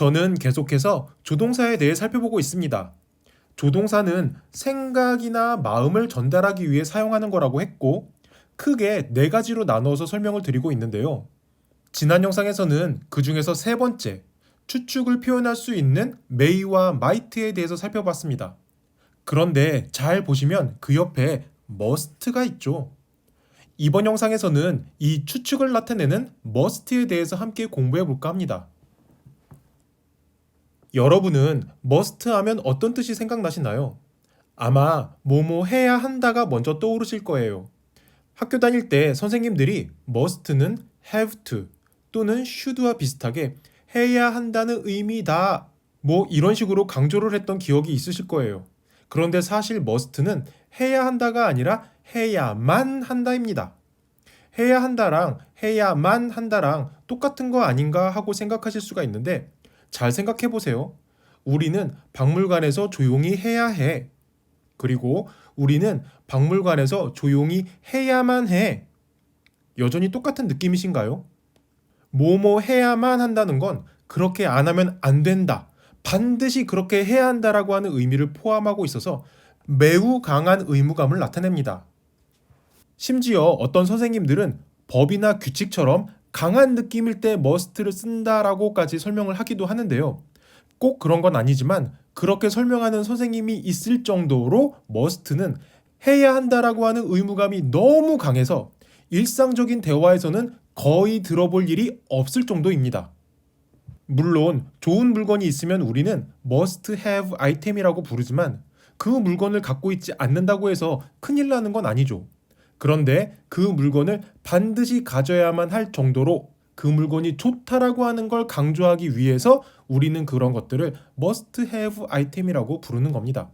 저는 계속해서 조동사에 대해 살펴보고 있습니다. 조동사는 생각이나 마음을 전달하기 위해 사용하는 거라고 했고, 크게 네 가지로 나누어서 설명을 드리고 있는데요. 지난 영상에서는 그 중에서 세 번째, 추측을 표현할 수 있는 may와 might에 대해서 살펴봤습니다. 그런데 잘 보시면 그 옆에 must가 있죠. 이번 영상에서는 이 추측을 나타내는 must에 대해서 함께 공부해 볼까 합니다. 여러분은 must 하면 어떤 뜻이 생각나시나요? 아마 뭐뭐 해야 한다가 먼저 떠오르실 거예요. 학교 다닐 때 선생님들이 must는 have to 또는 should와 비슷하게 해야 한다는 의미다 뭐 이런 식으로 강조를 했던 기억이 있으실 거예요. 그런데 사실 must는 해야 한다가 아니라 해야만 한다입니다. 해야 한다랑 해야만 한다랑 똑같은 거 아닌가 하고 생각하실 수가 있는데 잘 생각해 보세요. 우리는 박물관에서 조용히 해야 해. 그리고 우리는 박물관에서 조용히 해야만 해. 여전히 똑같은 느낌이신가요? 뭐뭐 해야만 한다는 건 그렇게 안 하면 안 된다. 반드시 그렇게 해야 한다라고 하는 의미를 포함하고 있어서 매우 강한 의무감을 나타냅니다. 심지어 어떤 선생님들은 법이나 규칙처럼 강한 느낌일 때 must를 쓴다라고까지 설명을 하기도 하는데요. 꼭 그런 건 아니지만 그렇게 설명하는 선생님이 있을 정도로 must는 해야 한다라고 하는 의무감이 너무 강해서 일상적인 대화에서는 거의 들어볼 일이 없을 정도입니다. 물론 좋은 물건이 있으면 우리는 must have 아이템이라고 부르지만 그 물건을 갖고 있지 않는다고 해서 큰일 나는 건 아니죠. 그런데 그 물건을 반드시 가져야만 할 정도로 그 물건이 좋다라고 하는 걸 강조하기 위해서 우리는 그런 것들을 must have 아이템이라고 부르는 겁니다.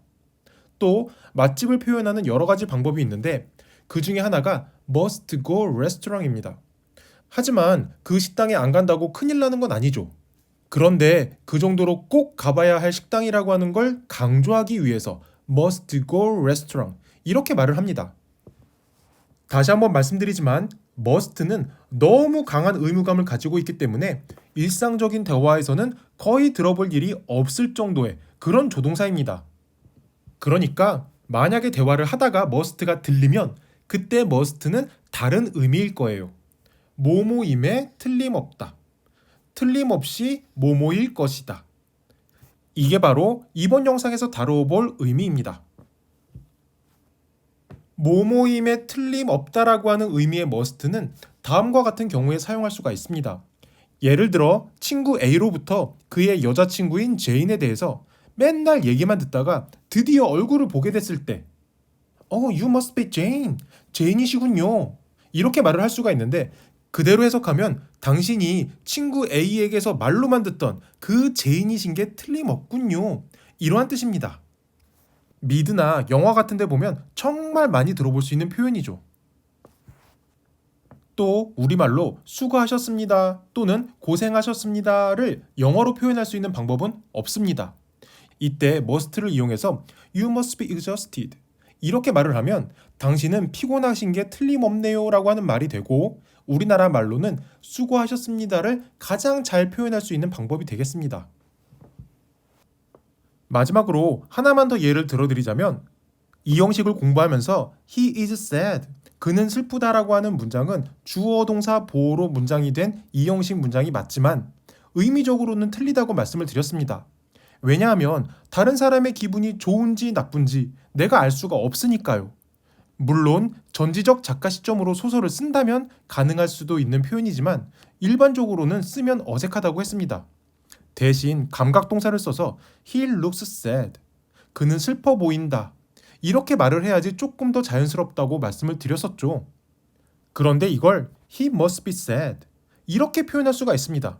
또 맛집을 표현하는 여러 가지 방법이 있는데 그 중에 하나가 must go restaurant입니다. 하지만 그 식당에 안 간다고 큰일 나는 건 아니죠. 그런데 그 정도로 꼭 가봐야 할 식당이라고 하는 걸 강조하기 위해서 must go restaurant 이렇게 말을 합니다. 다시 한번 말씀드리지만 must는 너무 강한 의무감을 가지고 있기 때문에 일상적인 대화에서는 거의 들어볼 일이 없을 정도의 그런 조동사입니다. 그러니까 만약에 대화를 하다가 must가 들리면 그때 must는 다른 의미일 거예요. 뭐뭐임에 틀림없다. 틀림없이 뭐뭐일 것이다. 이게 바로 이번 영상에서 다루어볼 의미입니다. 뭐뭐임에 틀림없다라고 하는 의미의 must는 다음과 같은 경우에 사용할 수가 있습니다. 예를 들어 친구 A로부터 그의 여자친구인 제인에 대해서 맨날 얘기만 듣다가 드디어 얼굴을 보게 됐을 때 you must be Jane. 제인이시군요. 이렇게 말을 할 수가 있는데 그대로 해석하면 당신이 친구 A에게서 말로만 듣던 그 제인이신 게 틀림없군요. 이러한 뜻입니다. 미드나 영화 같은 데 보면 정말 많이 들어볼 수 있는 표현이죠. 또 우리말로 수고하셨습니다 또는 고생하셨습니다를 영어로 표현할 수 있는 방법은 없습니다. 이때 must를 이용해서 You must be exhausted 이렇게 말을 하면 당신은 피곤하신 게 틀림없네요 라고 하는 말이 되고 우리나라 말로는 수고하셨습니다를 가장 잘 표현할 수 있는 방법이 되겠습니다. 마지막으로 하나만 더 예를 들어드리자면 이 형식을 공부하면서 He is sad, 그는 슬프다라고 하는 문장은 주어 동사 보어로 문장이 된 이 형식 문장이 맞지만 의미적으로는 틀리다고 말씀을 드렸습니다. 왜냐하면 다른 사람의 기분이 좋은지 나쁜지 내가 알 수가 없으니까요. 물론 전지적 작가 시점으로 소설을 쓴다면 가능할 수도 있는 표현이지만 일반적으로는 쓰면 어색하다고 했습니다. 대신 감각동사를 써서 He looks sad. 그는 슬퍼 보인다. 이렇게 말을 해야지 조금 더 자연스럽다고 말씀을 드렸었죠. 그런데 이걸 He must be sad. 이렇게 표현할 수가 있습니다.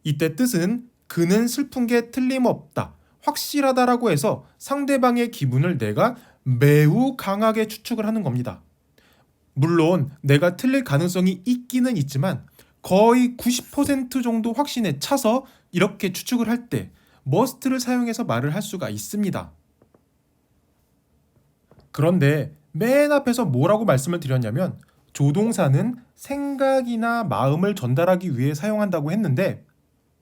이때 뜻은 그는 슬픈 게 틀림없다. 확실하다라고 해서 상대방의 기분을 내가 매우 강하게 추측을 하는 겁니다. 물론 내가 틀릴 가능성이 있기는 있지만 거의 90% 정도 확신에 차서 이렇게 추측을 할 때 must를 사용해서 말을 할 수가 있습니다. 그런데 맨 앞에서 뭐라고 말씀을 드렸냐면 조동사는 생각이나 마음을 전달하기 위해 사용한다고 했는데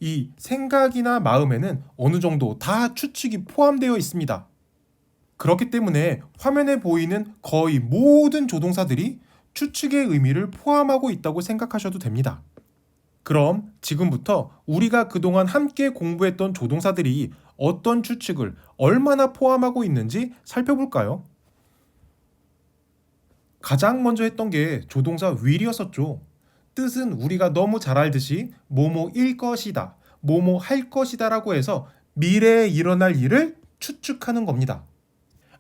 이 생각이나 마음에는 어느 정도 다 추측이 포함되어 있습니다. 그렇기 때문에 화면에 보이는 거의 모든 조동사들이 추측의 의미를 포함하고 있다고 생각하셔도 됩니다. 그럼 지금부터 우리가 그동안 함께 공부했던 조동사들이 어떤 추측을 얼마나 포함하고 있는지 살펴볼까요? 가장 먼저 했던 게 조동사 will이었었죠. 뜻은 우리가 너무 잘 알듯이 뭐뭐일 것이다, 뭐뭐 할 것이다 라고 해서 미래에 일어날 일을 추측하는 겁니다.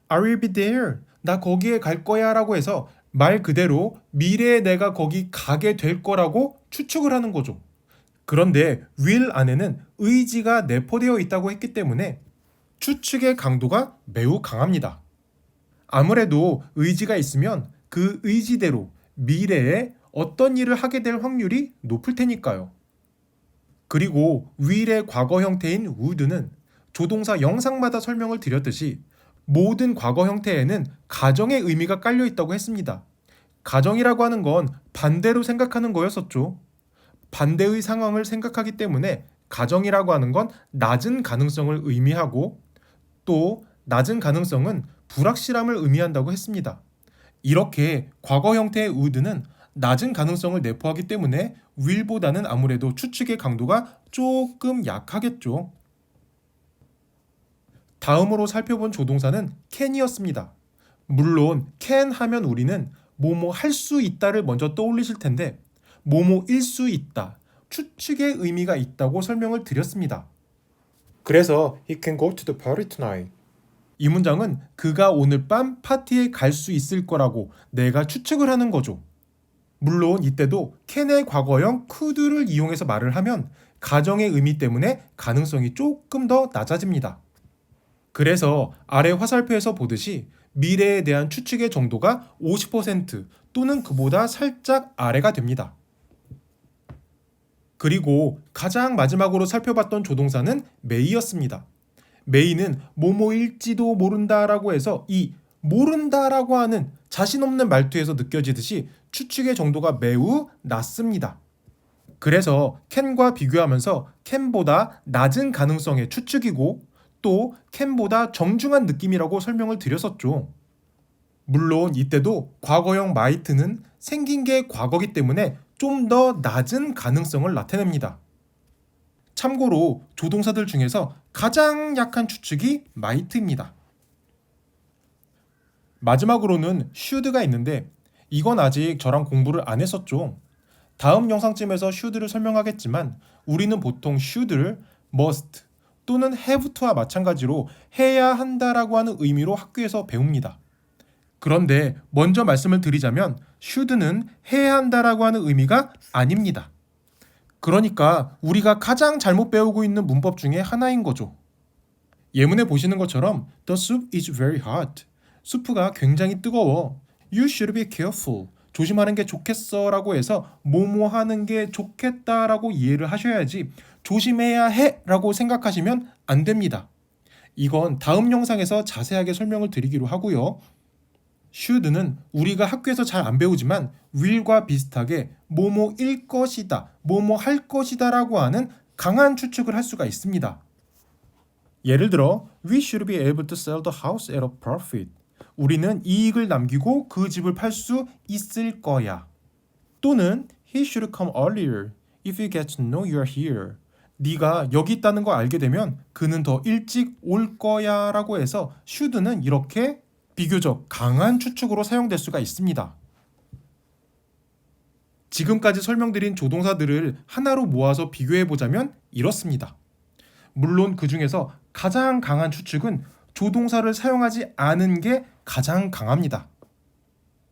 I will be there. 나 거기에 갈 거야 라고 해서 말 그대로 미래에 내가 거기 가게 될 거라고 추측을 하는 거죠. 그런데 will 안에는 의지가 내포되어 있다고 했기 때문에 추측의 강도가 매우 강합니다. 아무래도 의지가 있으면 그 의지대로 미래에 어떤 일을 하게 될 확률이 높을 테니까요. 그리고 will의 과거 형태인 would는 조동사 영상마다 설명을 드렸듯이 모든 과거 형태에는 가정의 의미가 깔려 있다고 했습니다. 가정이라고 하는 건 반대로 생각하는 거였었죠. 반대의 상황을 생각하기 때문에 가정이라고 하는 건 낮은 가능성을 의미하고 또 낮은 가능성은 불확실함을 의미한다고 했습니다. 이렇게 과거 형태의 would는 낮은 가능성을 내포하기 때문에 will보다는 아무래도 추측의 강도가 조금 약하겠죠. 다음으로 살펴본 조동사는 can이었습니다. 물론 can 하면 우리는 뭐뭐 할 수 있다를 먼저 떠올리실 텐데 뭐뭐일 수 있다, 추측의 의미가 있다고 설명을 드렸습니다. 그래서 he can go to the party tonight. 이 문장은 그가 오늘 밤 파티에 갈 수 있을 거라고 내가 추측을 하는 거죠. 물론 이때도 can의 과거형 could를 이용해서 말을 하면 가정의 의미 때문에 가능성이 조금 더 낮아집니다. 그래서 아래 화살표에서 보듯이 미래에 대한 추측의 정도가 50% 또는 그보다 살짝 아래가 됩니다. 그리고 가장 마지막으로 살펴봤던 조동사는 may였습니다. may는 뭐뭐일지도 모른다라고 해서 이 모른다라고 하는 자신 없는 말투에서 느껴지듯이 추측의 정도가 매우 낮습니다. 그래서 can과 비교하면서 can보다 낮은 가능성의 추측이고 또 can보다 정중한 느낌이라고 설명을 드렸었죠. 물론 이때도 과거형 might는 생긴 게 과거기 때문에 좀 더 낮은 가능성을 나타냅니다. 참고로 조동사들 중에서 가장 약한 추측이 might입니다. 마지막으로는 should가 있는데 이건 아직 저랑 공부를 안 했었죠. 다음 영상쯤에서 should를 설명하겠지만 우리는 보통 should를 must 또는 have to와 마찬가지로 해야 한다라고 하는 의미로 학교에서 배웁니다. 그런데 먼저 말씀을 드리자면 should는 해야 한다라고 하는 의미가 아닙니다. 그러니까 우리가 가장 잘못 배우고 있는 문법 중에 하나인 거죠. 예문에 보시는 것처럼 The soup is very hot. 수프가 굉장히 뜨거워. You should be careful. 조심하는 게 좋겠어 라고 해서 뭐뭐 하는 게 좋겠다 라고 이해를 하셔야지 조심해야 해 라고 생각하시면 안 됩니다. 이건 다음 영상에서 자세하게 설명을 드리기로 하고요. should는 우리가 학교에서 잘 안 배우지만 will과 비슷하게 뭐뭐일 것이다, 뭐뭐 할 것이다 라고 하는 강한 추측을 할 수가 있습니다. 예를 들어 We should be able to sell the house at a profit. 우리는 이익을 남기고 그 집을 팔 수 있을 거야. 또는 He should come earlier if he gets to know you're here. 네가 여기 있다는 거 알게 되면 그는 더 일찍 올 거야 라고 해서 should는 이렇게 비교적 강한 추측으로 사용될 수가 있습니다. 지금까지 설명드린 조동사들을 하나로 모아서 비교해보자면 이렇습니다. 물론 그 중에서 가장 강한 추측은 조동사를 사용하지 않은 게 가장 강합니다.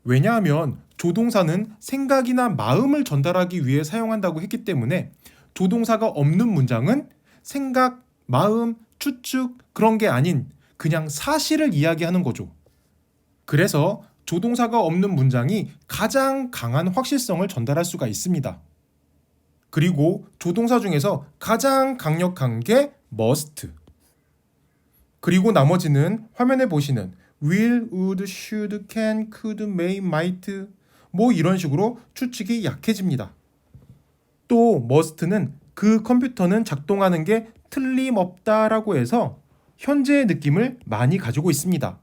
왜냐하면 조동사는 생각이나 마음을 전달하기 위해 사용한다고 했기 때문에 조동사가 없는 문장은 생각, 마음, 추측 그런 게 아닌 그냥 사실을 이야기하는 거죠. 그래서 조동사가 없는 문장이 가장 강한 확실성을 전달할 수가 있습니다. 그리고 조동사 중에서 가장 강력한 게 must. 그리고 나머지는 화면에 보시는 will, would, should, can, could, may, might 뭐 이런 식으로 추측이 약해집니다. 또 must는 그 컴퓨터는 작동하는 게 틀림없다라고 해서 현재의 느낌을 많이 가지고 있습니다.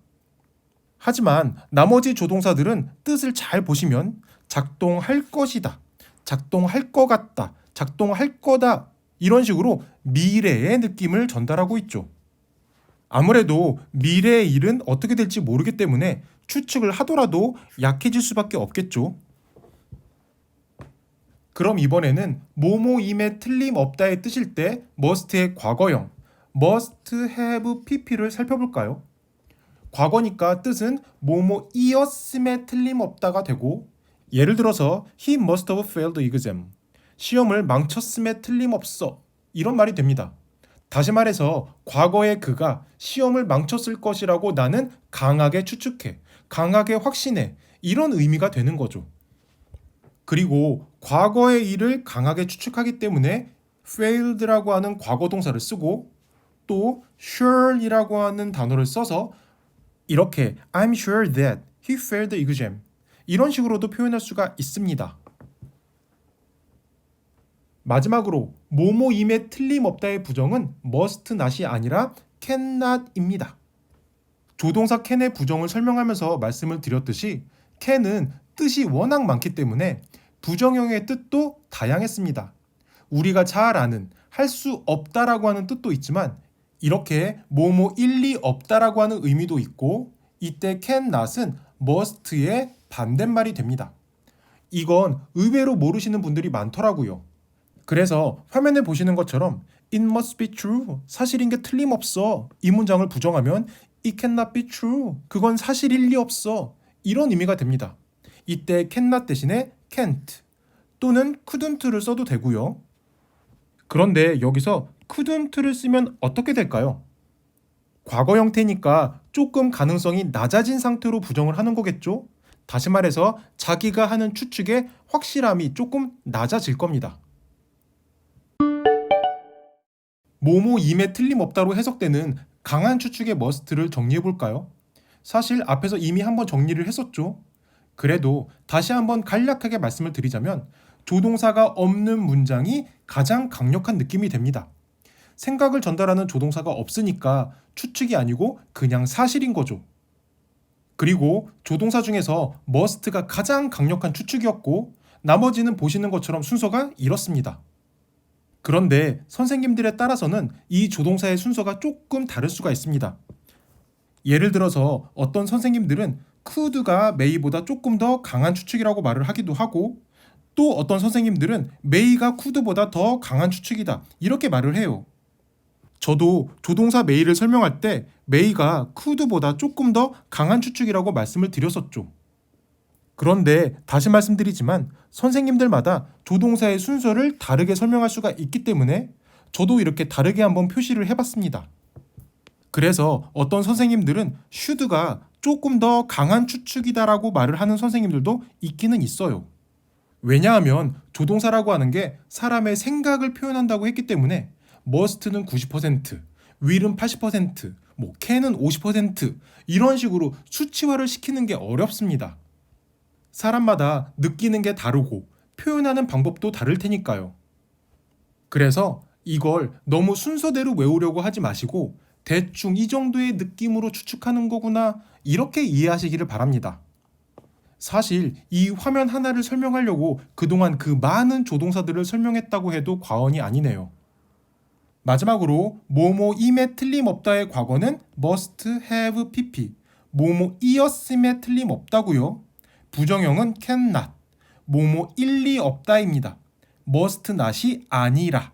하지만 나머지 조동사들은 뜻을 잘 보시면 작동할 것이다, 작동할 것 같다, 작동할 거다 이런 식으로 미래의 느낌을 전달하고 있죠. 아무래도 미래의 일은 어떻게 될지 모르기 때문에 추측을 하더라도 약해질 수밖에 없겠죠. 그럼 이번에는 뭐뭐임에 틀림없다의 뜻일 때 must의 과거형 must have pp를 살펴볼까요? 과거니까 뜻은 뭐뭐이었음에 틀림없다가 되고, 예를 들어서 he must have failed the exam, 시험을 망쳤음에 틀림없어 이런 말이 됩니다. 다시 말해서 과거의 그가 시험을 망쳤을 것이라고 나는 강하게 추측해, 강하게 확신해 이런 의미가 되는 거죠. 그리고 과거의 일을 강하게 추측하기 때문에 failed라고 하는 과거 동사를 쓰고 또 sure이라고 하는 단어를 써서 이렇게 I'm sure that he failed the exam 이런 식으로도 표현할 수가 있습니다. 마지막으로 뭐뭐임에 틀림없다의 부정은 must not이 아니라 cannot입니다. 조동사 can의 부정을 설명하면서 말씀을 드렸듯이 can은 뜻이 워낙 많기 때문에 부정형의 뜻도 다양했습니다. 우리가 잘 아는 할 수 없다라고 하는 뜻도 있지만 이렇게 뭐뭐 일리 없다라고 하는 의미도 있고, 이때 cannot은 must의 반대말이 됩니다. 이건 의외로 모르시는 분들이 많더라고요. 그래서 화면에 보시는 것처럼 It must be true, 사실인 게 틀림없어 이 문장을 부정하면 It cannot be true, 그건 사실일 리 없어 이런 의미가 됩니다. 이때 cannot 대신에 can't 또는 couldn't를 써도 되고요. 그런데 여기서 couldn't를 쓰면 어떻게 될까요? 과거 형태니까 조금 가능성이 낮아진 상태로 부정을 하는 거겠죠? 다시 말해서 자기가 하는 추측의 확실함이 조금 낮아질 겁니다. 뭐뭐임에 틀림없다로 해석되는 강한 추측의 must를 정리해볼까요? 사실 앞에서 이미 한번 정리를 했었죠. 그래도 다시 한번 간략하게 말씀을 드리자면 조동사가 없는 문장이 가장 강력한 느낌이 됩니다. 생각을 전달하는 조동사가 없으니까 추측이 아니고 그냥 사실인 거죠. 그리고 조동사 중에서 must가 가장 강력한 추측이었고 나머지는 보시는 것처럼 순서가 이렇습니다. 그런데 선생님들에 따라서는 이 조동사의 순서가 조금 다를 수가 있습니다. 예를 들어서 어떤 선생님들은 could가 may보다 조금 더 강한 추측이라고 말을 하기도 하고, 또 어떤 선생님들은 may가 could보다 더 강한 추측이다 이렇게 말을 해요. 저도 조동사 may를 설명할 때 may가 could보다 조금 더 강한 추측이라고 말씀을 드렸었죠. 그런데 다시 말씀드리지만 선생님들마다 조동사의 순서를 다르게 설명할 수가 있기 때문에 저도 이렇게 다르게 한번 표시를 해봤습니다. 그래서 어떤 선생님들은 should가 조금 더 강한 추측이다라고 말을 하는 선생님들도 있기는 있어요. 왜냐하면 조동사라고 하는 게 사람의 생각을 표현한다고 했기 때문에 must는 90%, will은 80%, can은 50% 이런 식으로 수치화를 시키는 게 어렵습니다. 사람마다 느끼는 게 다르고 표현하는 방법도 다를 테니까요. 그래서 이걸 너무 순서대로 외우려고 하지 마시고 대충 이 정도의 느낌으로 추측하는 거구나 이렇게 이해하시기를 바랍니다. 사실 이 화면 하나를 설명하려고 그동안 그 많은 조동사들을 설명했다고 해도 과언이 아니네요. 마지막으로 뭐뭐임에 틀림없다의 과거는 must have pp, 뭐뭐이었음에 틀림없다고요. 부정형은 cannot, 뭐뭐 일리 없다입니다. must not이 아니라.